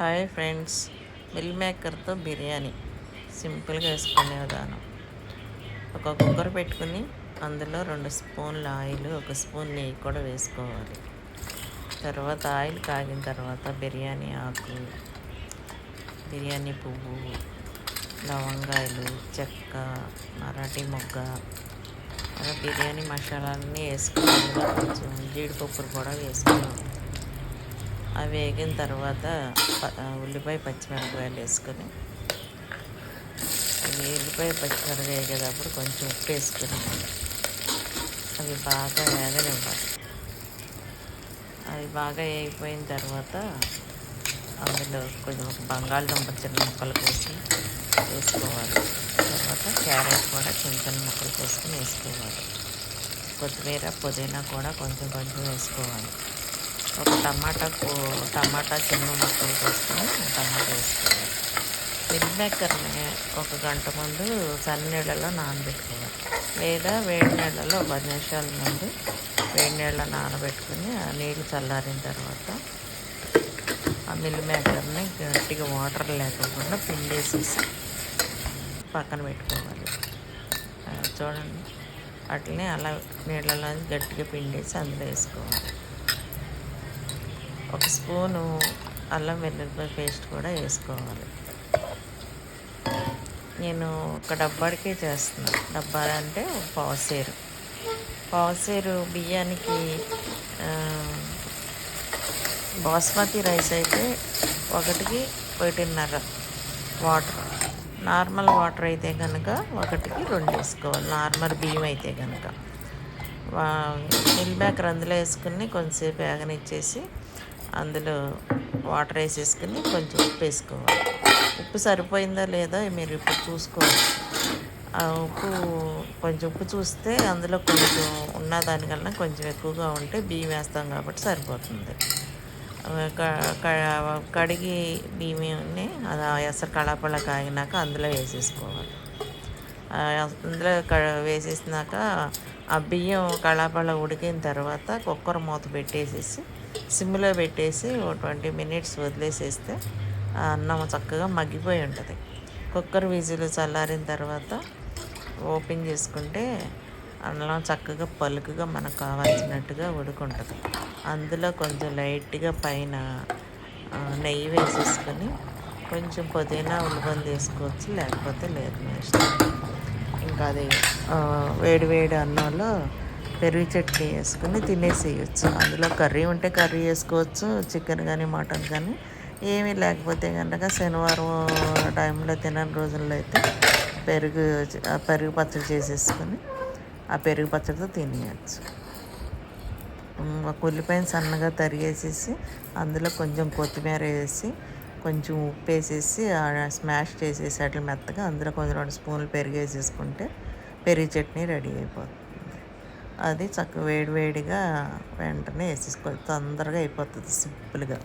Hi friends, mill మేకర్తో biryani సింపుల్గా వేసుకునే విధానం. ఒక కుక్కర్ పెట్టుకుని అందులో 2 స్పూన్ల ఆయిల్, 1 స్పూన్ నెయ్యి కూడా వేసుకోవాలి. తర్వాత ఆయిల్ కాగిన తర్వాత బిర్యానీ ఆకు, బిర్యానీ పువ్వు, లవంగాయలు, చెక్క, మరాఠీ మొగ్గ, అలా బిర్యానీ మసాలాలన్నీ వేసుకుని అందులో కొంచెం జీడిపప్పులు కూడా వేసుకోవాలి. అవి వేగిన తర్వాత ఉల్లిపాయ పచ్చిమిరపకాయలు వేసుకొని, అవి ఉల్లిపాయ పచ్చిమిరపకాయ వేగేటప్పుడు కొంచెం ఉప్పు వేసుకొని అవి బాగా వేగనివ్వాలి. అవి బాగా వేగిపోయిన తర్వాత అందులో కొంచెం ఒక బంగాళదుంప చిన్న ముక్కలు కోసి వేసుకోవాలి. తర్వాత క్యారెట్ కూడా చిన్న చిన్న ముక్కలు కోసుకొని వేసుకోవాలి. కొత్తిమీర, పుదీనా కూడా కొంచెం కొంచెం వేసుకోవాలి. ఒక టమాటా చిన్న ముక్కలు కోసుకొని టమాటా వేసుకోవాలి. మిల్ మేకర్ని 1 గంట ముందు చన్నీళ్ళలో నానబెట్టుకోవాలి, లేదా వేడి నీళ్ళలో 10 నిమిషాల ముందు వేడి నీళ్ళలో నానబెట్టుకుని ఆ నీళ్ళు చల్లారిన తర్వాత ఆ మిల్ మేకర్ని గట్టిగా వాటర్ లేకుండా పిండేసేసి పక్కన పెట్టుకోవాలి. చూడండి, వాటిని అలా నీళ్ళలో గట్టిగా పిండేసి అందులో వేసుకోవాలి. 1 స్పూను అల్లం వెల్లుల్లిపాయ పేస్ట్ కూడా వేసుకోవాలి. నేను ఒక డబ్బాడికే చేస్తున్నాను. డబ్బా అంటే పావుసేరు బియ్యానికి. బాస్మతి రైస్ అయితే 1కి 1.5 వాటర్. నార్మల్ వాటర్ అయితే కనుక 1కి 2 వేసుకోవాలి. నార్మల్ బియ్యం అయితే కనుక మిల్ మేకర్ అందులో వేసుకుని కొంచెంసేపు వేగనిచ్చేసి అందులో వాటర్ వేసేసుకుని కొంచెం ఉప్పు వేసుకోవాలి. ఉప్పు సరిపోయిందా లేదా మీరు ఇప్పుడు చూసుకోవాలి. ఆ కొంచెం ఉప్పు చూస్తే అందులో కొంచెం ఉన్నదానికన్నా కొంచెం ఎక్కువగా ఉంటే బియ్యం వేస్తాం కాబట్టి సరిపోతుంది. కడిగి బియ్యాన్ని అది ఎసరు కళాపళ్ళ కాగినాక అందులో వేసేసుకోవాలి. అందులో వేసేసినాక ఆ బియ్యం కళాపళ్ళ ఉడికిన తర్వాత కుక్కర్ మూత పెట్టేసేసి సిమ్లో పెట్టేసి 20 మినిట్స్ వదిలేసేస్తే ఆ అన్నం చక్కగా మగ్గిపోయి ఉంటుంది. కుక్కర్ విజిల్ చల్లారిన తర్వాత ఓపెన్ చేసుకుంటే అన్నం చక్కగా పలుకుగా మనకు కావాల్సినట్టుగా ఉడుకుంటుంది. అందులో కొంచెం లైట్గా పైన నెయ్యి వేసేసుకొని కొంచెం పుదీనా ఉల్లిగొంద వేసుకోవచ్చు, లేకపోతే లేదు మీ ఇష్టం. ఇంకా అది వేడి వేడి అన్నంలో పెరుగు చట్నీ వేసుకుని తినేసేయచ్చు. అందులో కర్రీ ఉంటే కర్రీ వేసుకోవచ్చు, చికెన్ కానీ మటన్ కానీ. ఏమీ లేకపోతే కనుక శనివారం టైంలో తినని రోజుల్లో అయితే పెరుగు పచ్చడి చేసేసుకొని ఆ పెరుగు పచ్చడితో తినేయచ్చు. ఒక ఉల్లిపాయను సన్నగా తరిగేసేసి అందులో కొంచెం కొత్తిమీర వేసి కొంచెం ఉప్పు వేసేసి స్మాష్ చేసేసి అట్లా మెత్తగా అందులో కొంచెం 2 స్పూన్లు పెరుగు వేసేసుకుంటే పెరుగు చట్నీ రెడీ అయిపోతుంది. అది చక్కగా వేడివేడిగా వెంటనే వేసేసుకోవాలి. తొందరగా అయిపోతుంది, సింపుల్గా.